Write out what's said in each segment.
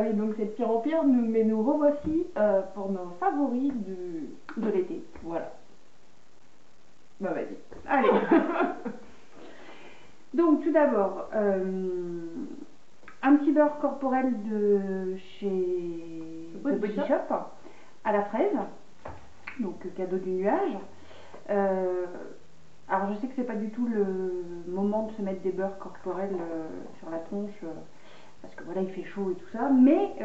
oui, donc c'est de pire en pire, mais nous revoici pour nos favoris de l'été. Voilà. Bah vas-y. Allez. Donc tout d'abord, un petit beurre corporel de chez The Body Shop à la fraise, donc cadeau du nuage. Alors je sais que c'est pas du tout le moment de se mettre des beurres corporels sur la tronche, parce que voilà il fait chaud et tout ça, mais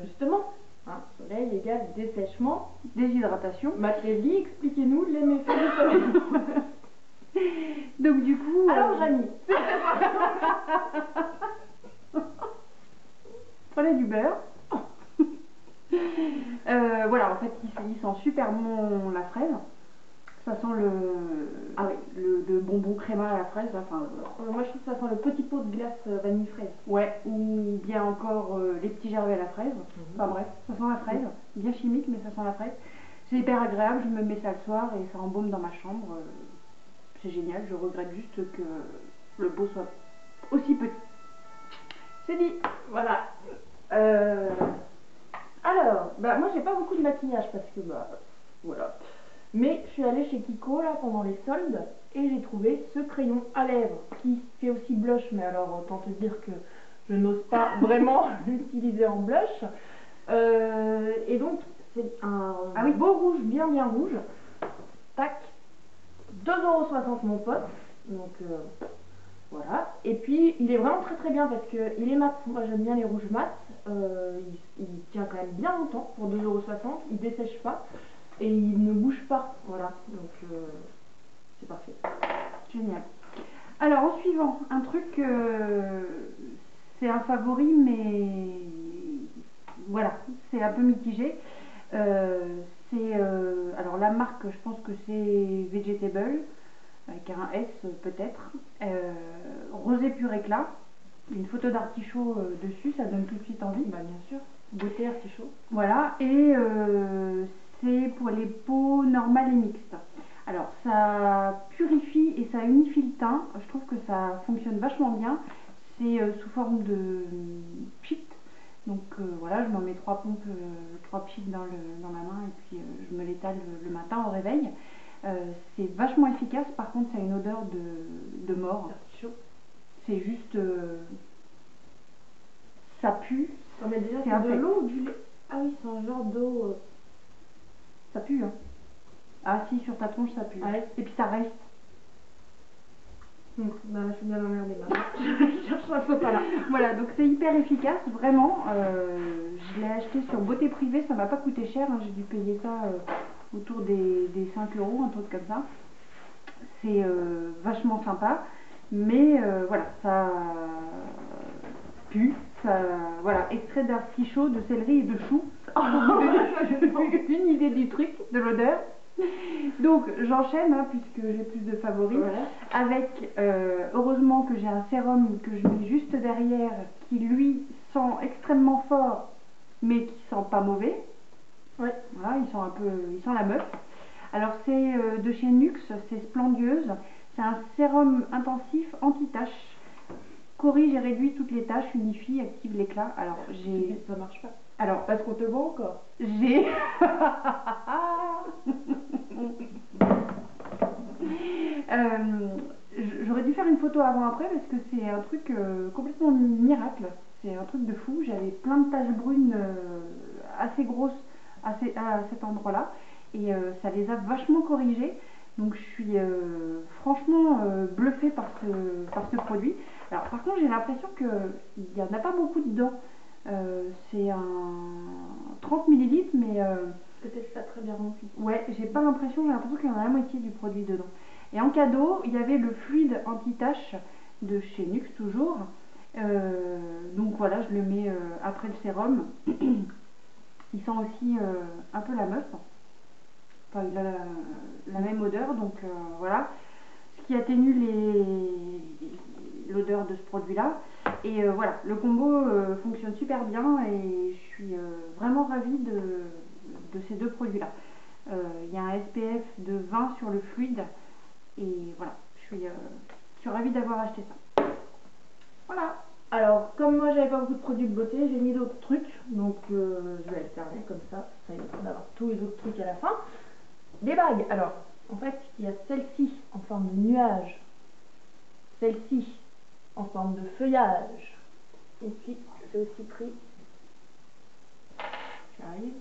justement, hein, soleil égale dessèchement, déshydratation. Matlévi, expliquez-nous les méfaits du soleil. Donc du coup... Alors Jamy, prenez du beurre. Voilà, en fait il sent super bon la fraise. Ça sent le bonbon créma à la fraise. Enfin, moi je trouve que ça sent le petit pot de glace vanille fraise. Ouais, ou bien encore les petits gervais à la fraise. Enfin bref, ça sent la fraise, bien chimique mais ça sent la fraise. C'est hyper agréable, je me mets ça le soir et ça embaume dans ma chambre. C'est génial, je regrette juste que le pot soit aussi petit. C'est dit, voilà. Alors, bah moi j'ai pas beaucoup de maquillage parce que bah voilà. Mais je suis allée chez Kiko là pendant les soldes et j'ai trouvé ce crayon à lèvres qui fait aussi blush, mais alors autant te dire que je n'ose pas vraiment l'utiliser en blush. Et donc c'est un beau rouge, bien rouge. Tac, 2,60 € mon pote. Donc voilà. Et puis il est vraiment très bien parce que il est mat. Moi j'aime bien les rouges mat. Il tient quand même bien longtemps pour 2,60 €. Il dessèche pas. Et il ne bouge pas, voilà, donc c'est parfait. Génial. Alors en suivant, un truc, c'est un favori, mais voilà, c'est un peu mitigé. Alors la marque, je pense que c'est Vegetable, avec un S peut-être. Rosé pur éclat, une photo d'artichaut dessus, ça donne tout de suite envie. Bah bien sûr, beauté artichaut. Voilà, et c'est pour les peaux normales et mixtes. Alors ça purifie et ça unifie le teint, je trouve que ça fonctionne vachement bien. C'est sous forme de pchit, donc voilà, je m'en mets 3 pompes, 3 pchits dans ma main et puis je me l'étale le matin au réveil. C'est vachement efficace, par contre ça a une odeur de mort. C'est juste... ça pue. Non mais déjà c'est de l'eau ou du lait? Ah oui, c'est un genre d'eau... Ça pue, hein. Ah si, sur ta tronche ça pue. Ah ouais. Et puis ça reste. Bah je suis bien emmerdée là. Je cherche un peu pas là. Voilà, donc c'est hyper efficace, vraiment. Je l'ai acheté sur Beauté Privée, ça m'a pas coûté cher, hein. J'ai dû payer ça autour des 5 €, un truc comme ça. C'est vachement sympa, mais voilà, ça pue. Voilà, extrait d'artichaut, de céleri et de chou. Une idée du truc, de l'odeur. Donc j'enchaîne, hein, puisque j'ai plus de favoris, voilà. Avec heureusement que j'ai un sérum que je mets juste derrière, qui lui sent extrêmement fort, mais qui sent pas mauvais. Ouais. Voilà, il sent la meuf. Alors c'est de chez Nuxe, c'est Splendieuse. C'est un sérum intensif anti-taches. Corrige et réduit toutes les taches, unifie, active l'éclat. Alors j'ai... Ça marche pas. Alors, parce qu'on te voit encore. J'ai... J'aurais dû faire une photo avant-après parce que c'est un truc complètement miracle. C'est un truc de fou. J'avais plein de taches brunes assez grosses à cet endroit-là. Et ça les a vachement corrigées. Donc je suis franchement bluffée par ce produit. Alors par contre j'ai l'impression qu'il n'y en a pas beaucoup dedans. C'est un 30 ml, mais peut-être pas très bien rempli. Ouais, j'ai l'impression qu'il y en a la moitié du produit dedans. Et en cadeau, il y avait le fluide anti-tache de chez Nuxe toujours. Donc voilà, je le mets après le sérum. Il sent aussi un peu la meuf. Enfin, il a la même odeur, donc voilà. Ce qui atténue l'odeur de ce produit-là. Et voilà, le combo fonctionne super bien et je suis vraiment ravie de ces deux produits-là. Il y a un SPF de 20 sur le fluide et voilà, je suis ravie d'avoir acheté ça. Voilà. Alors, comme moi j'avais pas beaucoup de produits de beauté, j'ai mis d'autres trucs, donc je vais alterner comme ça évite d'avoir tous les autres trucs à la fin. Des bagues, alors, en fait, il y a celle-ci en forme de nuage, celle-ci en forme de feuillage, et puis j'ai aussi pris, j'arrive,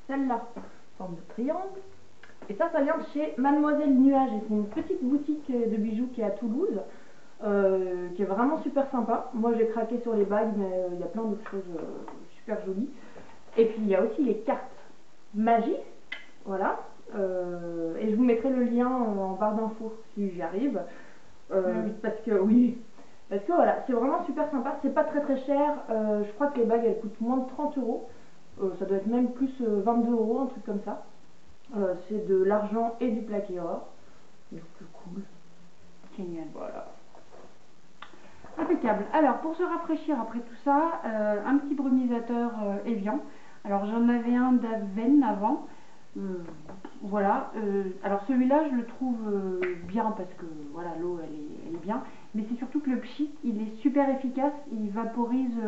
celle-là, en forme de triangle, et ça vient de chez Mademoiselle Nuage, et c'est une petite boutique de bijoux qui est à Toulouse, qui est vraiment super sympa. Moi j'ai craqué sur les bagues, mais il y a plein d'autres choses super jolies. Et puis il y a aussi les cartes magie, voilà. Et je vous mettrai le lien en barre d'infos si j'y arrive. Parce que oui, parce que voilà, c'est vraiment super sympa, c'est pas très cher. Je crois que les bagues elles coûtent moins de 30 euros. Ça doit être même plus 22 euros, un truc comme ça. C'est de l'argent et du plaqué or. Donc cool. Génial. Voilà. Impeccable. Alors, pour se rafraîchir après tout ça, un petit brumisateur Evian. Alors, j'en avais un d'Aven avant. Voilà. Alors, celui-là, je le trouve bien parce que voilà, l'eau, elle est bien. Mais c'est surtout que le pchit, il est super efficace. Il vaporise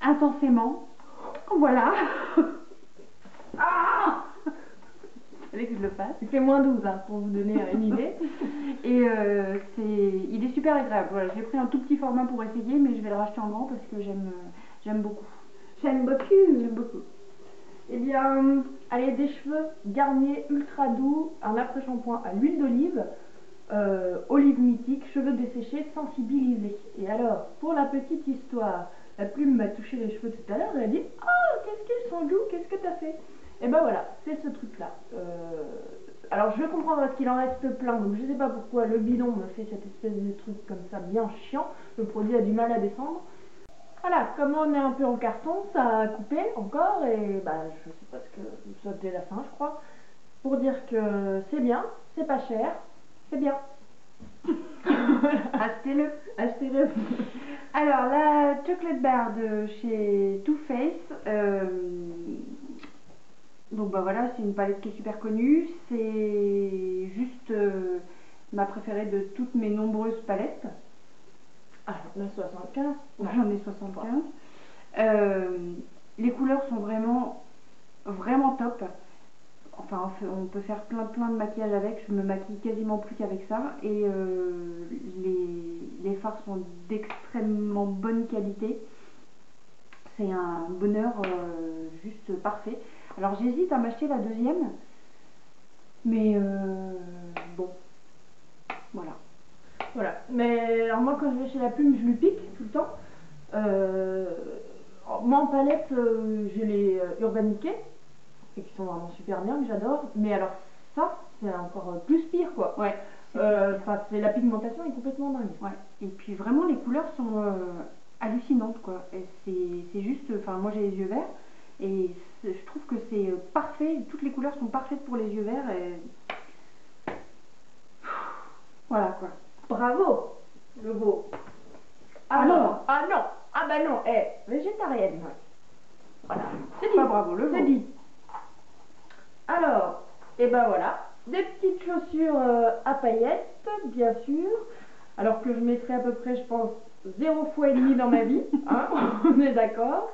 intensément. Voilà. Ah! Fallait que je le fasse. Il fait moins 12 hein, pour vous donner une idée. Et il est super agréable. Voilà, j'ai pris un tout petit format pour essayer, mais je vais le racheter en grand parce que j'aime beaucoup. J'aime beaucoup. Eh bien, allez, des cheveux Garnier ultra doux, un après-shampoing à l'huile d'olive, olive mythique, cheveux desséchés, sensibilisés. Et alors, pour la petite histoire, la plume m'a touché les cheveux tout à l'heure, elle a dit « Oh, qu'est-ce qu'ils sont doux, qu'est-ce que t'as fait ?» Et ben voilà, c'est ce truc-là. Alors je comprends parce qu'il en reste plein, donc je sais pas pourquoi le bidon me fait cette espèce de truc comme ça bien chiant, le produit a du mal à descendre. Voilà, comme on est un peu en carton, ça a coupé encore, et bah je sais pas ce que ça dès la fin je crois, pour dire que c'est bien, c'est pas cher, c'est bien. Achetez-le. Achetez-le. Alors la Chocolate Bar de chez Too Faced, donc bah voilà, c'est une palette qui est super connue, c'est juste ma préférée de toutes mes nombreuses palettes. Ah, j'en ai 75. J'en ai 75. Les couleurs sont vraiment top. Enfin, on peut faire plein de maquillage avec. Je me maquille quasiment plus qu'avec ça. Et les fards sont d'extrêmement bonne qualité. C'est un bonheur juste parfait. Alors j'hésite à m'acheter la deuxième. Mais bon, voilà. Voilà, mais alors moi quand je vais chez la plume, je lui pique tout le temps. Moi en palette, j'ai les Urban Decay, et qui sont vraiment super bien, que j'adore. Mais alors ça, c'est encore plus pire quoi. Ouais. C'est la pigmentation est complètement dingue. Ouais. Et puis vraiment les couleurs sont hallucinantes quoi. Et c'est juste, enfin moi j'ai les yeux verts et je trouve que c'est parfait. Toutes les couleurs sont parfaites pour les yeux verts et voilà quoi. Bravo, le veau. Ah non, ah bah non, végétarienne. Voilà, c'est dit. Pas bravo, le veau. C'est dit. Alors, et ben voilà, des petites chaussures à paillettes, bien sûr. Alors que je mettrai à peu près, je pense, 0,5 fois dans ma vie, hein, on est d'accord.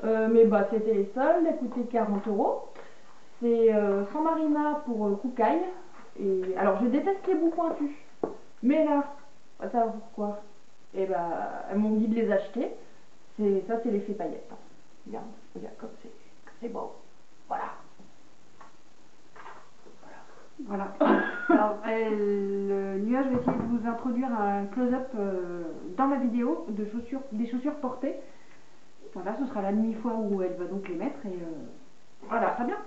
Mais bah c'était les soldes, elles coûtaient 40 euros. C'est San Marina pour Koukaï. Et alors je déteste les bouts pointus. Mais là, on va savoir pourquoi. Et bah, elles m'ont dit de les acheter. Ça, c'est l'effet paillette. Hein. Regarde comme c'est beau. Voilà. Voilà. Alors, le nuage va essayer de vous introduire un close-up dans la vidéo de des chaussures portées. Voilà, ce sera la demi-fois où elle va donc les mettre et voilà, très bien.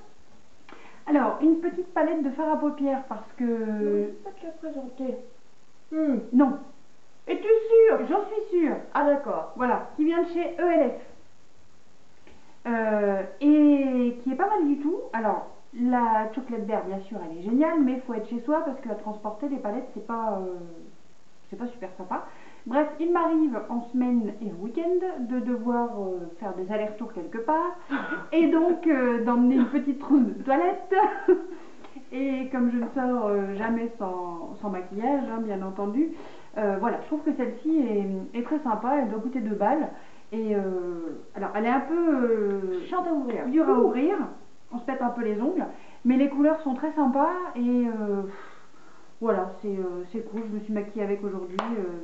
Alors, une petite palette de fard à paupières parce que... Pas te la présenter. Non. Es-tu sûre? J'en suis sûre. Ah d'accord. Voilà, qui vient de chez ELF. Et qui est pas mal du tout. Alors, la Chocolate Bear, bien sûr, elle est géniale, mais il faut être chez soi parce que à transporter les palettes, c'est pas super sympa. Bref, il m'arrive en semaine et en week-end de devoir faire des allers-retours quelque part et donc d'emmener une petite trousse de toilette. Et comme je ne sors jamais sans maquillage, hein, bien entendu, voilà, je trouve que celle-ci est très sympa, elle doit coûter 2 balles. Et alors, elle est un peu Chante à ouvrir. dure à ouvrir, on se pète un peu les ongles, mais les couleurs sont très sympas et voilà, c'est cool. Je me suis maquillée avec aujourd'hui,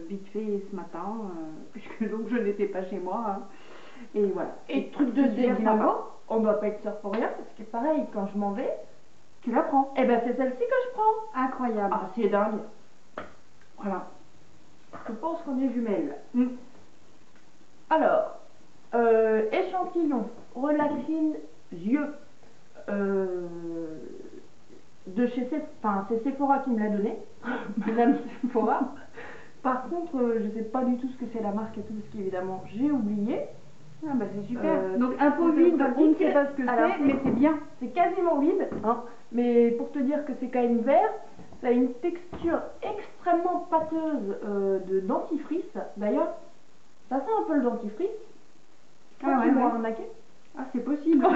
vite fait ce matin, puisque donc je n'étais pas chez moi. Hein. Et voilà. Et truc de c'est super déglingo, sympa. on doit pas être sûr pour rien, parce que pareil, quand je m'en vais, Tu la prends. eh ben c'est celle-ci que je prends. Incroyable. Ah, c'est dingue. Voilà. Je pense qu'on est jumelles. Mm. Alors, échantillon, relaxine, yeux. De chez enfin, c'est Sephora qui me l'a donné, Madame Sephora. Par contre, je sais pas du tout ce que c'est la marque et tout, parce qu'évidemment j'ai oublié. Ah bah c'est super. Donc c'est un pot vide, on ne sait pas ce que Alors, c'est, mais c'est bien. C'est quasiment vide, hein, mais pour te dire que c'est quand même vert, ça a une texture extrêmement pâteuse de dentifrice. D'ailleurs, ça sent un peu le dentifrice. Ah ouais, Ils m'ont ouais. arnaqué. Ah c'est possible.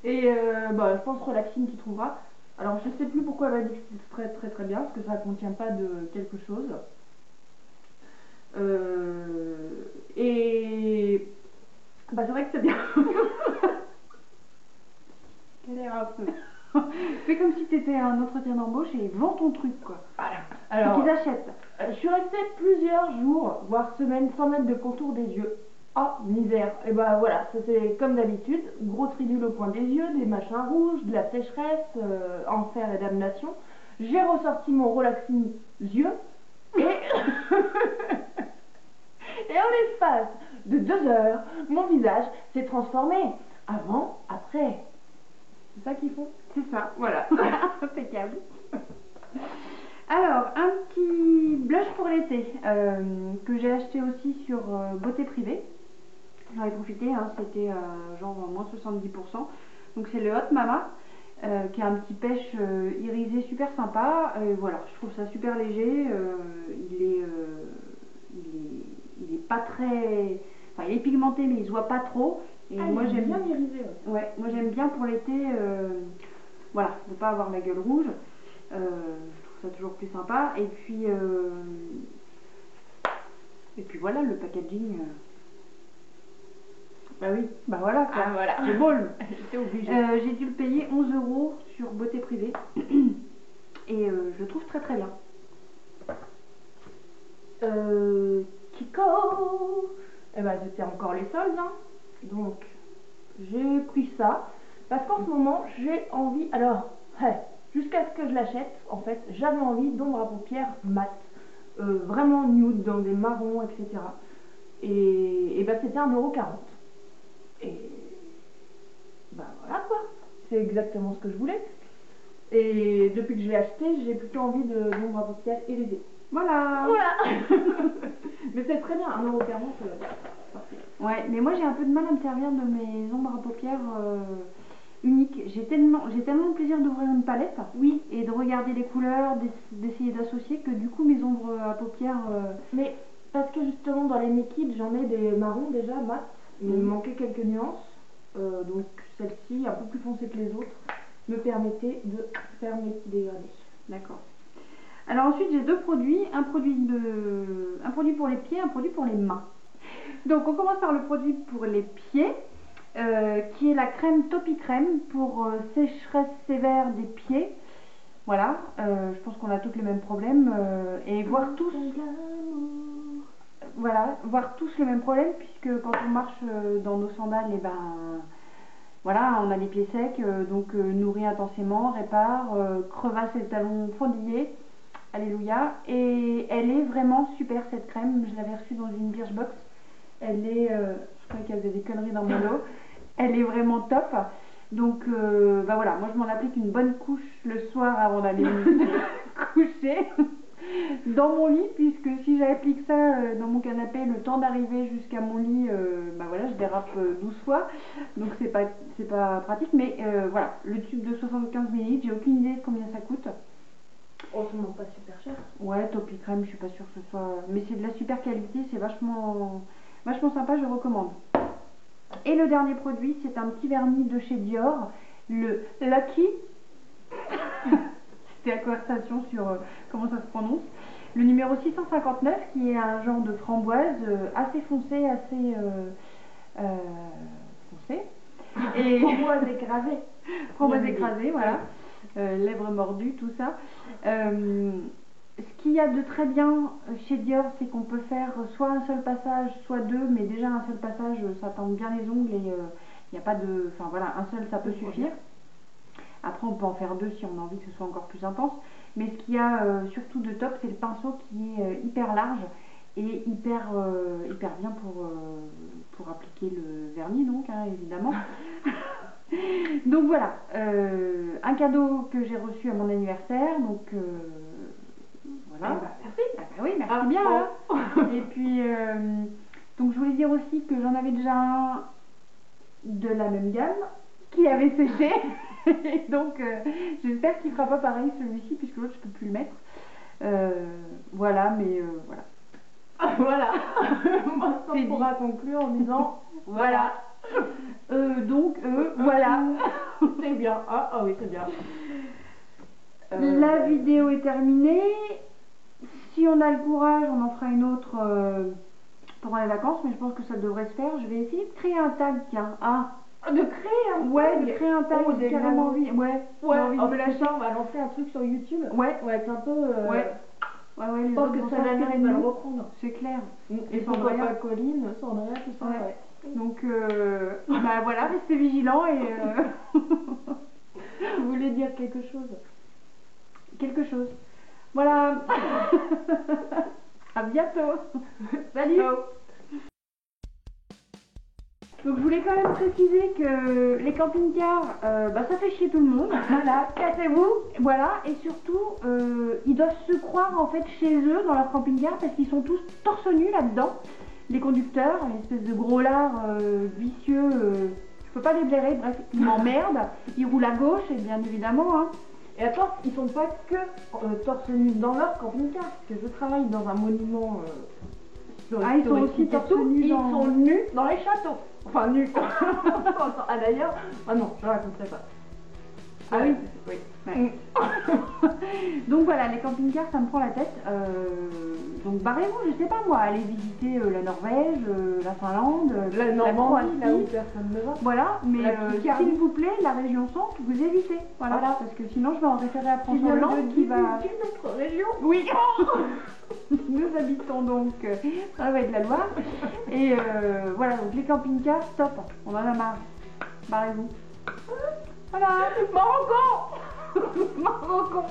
Et bah, je pense relaxine tu trouveras. Alors je sais plus pourquoi elle a dit que c'était très très très bien, parce que ça contient pas de quelque chose. Et bah c'est vrai que c'est bien. Quel air un peu. Fais comme si tu étais un entretien d'embauche et vends ton truc quoi. Voilà. Faut Alors, qu'ils achètent. je suis restée plusieurs jours, voire semaines, sans mettre de contour des yeux. Ah, misère. Et bah voilà, ça c'est comme d'habitude, gros tridule au coin des yeux, des machins rouges, de la sécheresse, enfer et damnation. J'ai ressorti mon relaxing yeux et et en l'espace de 2 heures, mon visage s'est transformé. Avant, après. C'est ça qu'ils font? C'est ça, voilà. Impeccable. Alors, un petit blush pour l'été que j'ai acheté aussi sur Beauté Privée. J'en ai profité, hein, c'était genre moins 70%. Donc c'est le Hot Mama qui a un petit pêche irisé super sympa. Et voilà, je trouve ça super léger. Il est pas très... Enfin, il est pigmenté mais il se voit pas trop. Et moi j'aime bien irisé. Ouais, moi j'aime bien pour l'été, voilà, ne pas avoir la gueule rouge. Je trouve ça toujours plus sympa. Et puis voilà, le packaging. Bah oui. Bah voilà quoi. Ah voilà. C'est bol. J'étais obligée. J'ai dû le payer 11 € sur Beauté Privée. Et je le trouve très très bien. Kiko. Eh ben c'était encore les soldes, hein. Donc j'ai pris ça parce qu'en ce moment j'ai envie. Alors, jusqu'à ce que je l'achète, en fait, j'avais envie d'ombre à paupières mat, vraiment nude dans des marrons, etc. Et ben c'était 1,40 €. Et ben voilà quoi. C'est exactement ce que je voulais. Et depuis que je l'ai acheté, j'ai plutôt envie d'ombre à paupières irisée. Voilà. Voilà. Mais c'est très bien, 1,40 €. Parfait. Ouais, mais moi j'ai un peu de mal à me servir de mes ombres à paupières uniques. J'ai tellement de plaisir d'ouvrir une palette, oui, et de regarder les couleurs, d'essayer d'associer que du coup mes ombres à paupières. Mais parce que justement dans les Naked j'en ai des marrons déjà mat, il me manquait quelques nuances, donc celle-ci un peu plus foncée que les autres me permettait de faire mes petits dégradés. D'accord. Alors ensuite j'ai 2 produits, un produit pour les pieds, un produit pour les mains. Donc on commence par le produit pour les pieds, qui est la crème Topi Crème pour sécheresse sévère des pieds. Voilà, je pense qu'on a tous les mêmes problèmes et voir tous le même problème, puisque quand on marche dans nos sandales, et ben voilà, on a les pieds secs, donc nourrit intensément, répare, crevasse et le talon fendillé. Alléluia. Et elle est vraiment super cette crème. Je l'avais reçue dans une Birchbox. Elle est, je croyais qu'elle faisait des conneries dans mon lot. Elle est vraiment top. Donc bah voilà, moi je m'en applique une bonne couche le soir avant d'aller me coucher dans mon lit, puisque si j'applique ça dans mon canapé, le temps d'arriver jusqu'à mon lit, bah voilà, je dérape 12 fois. Donc c'est pas pratique. Mais voilà, le tube de 75 ml, j'ai aucune idée de combien ça coûte. Oh, ça pas super cher. Ouais, Topi Crème, je suis pas sûre que ce soit... Mais c'est de la super qualité, c'est vachement sympa, je recommande. Et le dernier produit, c'est un petit vernis de chez Dior, le Lucky C'était la conversation sur comment ça se prononce. Le numéro 659 qui est un genre de framboise assez foncé, assez foncé. Et Framboise écrasée. framboise écrasée, voilà. Lèvres mordues, tout ça. Ce qu'il y a de très bien chez Dior, c'est qu'on peut faire soit un seul passage, soit deux, mais déjà un seul passage, ça tente bien les ongles et il n'y a pas de... Enfin voilà, un seul ça peut suffire. Après on peut en faire deux si on a envie que ce soit encore plus intense. Mais ce qu'il y a surtout de top, c'est le pinceau qui est hyper large et hyper bien pour appliquer le vernis, donc hein, évidemment. Donc voilà, un cadeau que j'ai reçu à mon anniversaire, donc voilà. Merci. Ah bah oui, merci bien. Bon. Hein. Et puis, donc je voulais dire aussi que j'en avais déjà un de la même gamme qui avait séché. Et donc j'espère qu'il fera pas pareil celui-ci puisque l'autre je peux plus le mettre. Voilà, mais voilà. Voilà. Moi, on pourra conclure en disant voilà. Donc voilà. C'est bien. Ah oui, c'est bien. La vidéo est terminée. Si on a le courage, on en fera une autre pendant les vacances, mais je pense que ça devrait se faire. Je vais essayer de créer un tag, tiens. Ah, de créer un tag. Ouais, de créer un tag. J'ai carrément envie. Ouais, j'ai envie de me lâcher. on va lancer un truc sur YouTube. Ouais, C'est un peu. ouais, les je pense autres que vont ça s'inspirer va de le nous. reprendre. C'est clair. Et pourquoi pas Colline, Sandra, tout ça. Ouais. Donc, bah voilà, restez vigilants et. Vous voulez dire quelque chose? Quelque chose. Voilà. À bientôt. Salut. Ciao. Donc je voulais quand même préciser que les camping-cars, ça fait chier tout le monde. Voilà, cassez-vous. Voilà, et surtout, ils doivent se croire en fait chez eux dans leur camping-car parce qu'ils sont tous torse nu là-dedans. Les conducteurs, une espèce de gros lard vicieux, je peux pas les blairer, bref, ils m'emmerdent. Ils roulent à gauche, et bien évidemment. Hein. Et attends, ils sont pas que torse nu dans leur camping-car, parce que je travaille dans un monument. Ils sont aussi torse nus. Ils sont nus dans les châteaux. Enfin, nus. Ah d'ailleurs, ah non, je raconterai pas. Ah oui. Oui. Ouais. Donc voilà, les camping-cars, ça me prend la tête. Donc barrez-vous, je sais pas moi, allez visiter la Norvège, la Finlande, la Normandie, là où personne ne va. Voilà, mais s'il vous plaît, la région centre, vous évitez. Voilà, parce que sinon je vais en référer à François Hollande qui va... notre région. Oui. Nous habitons donc dans la vallée de la Loire. Et voilà, donc les camping-cars, stop, on en a marre. Barrez-vous. Voilà. Marocco. Marocco.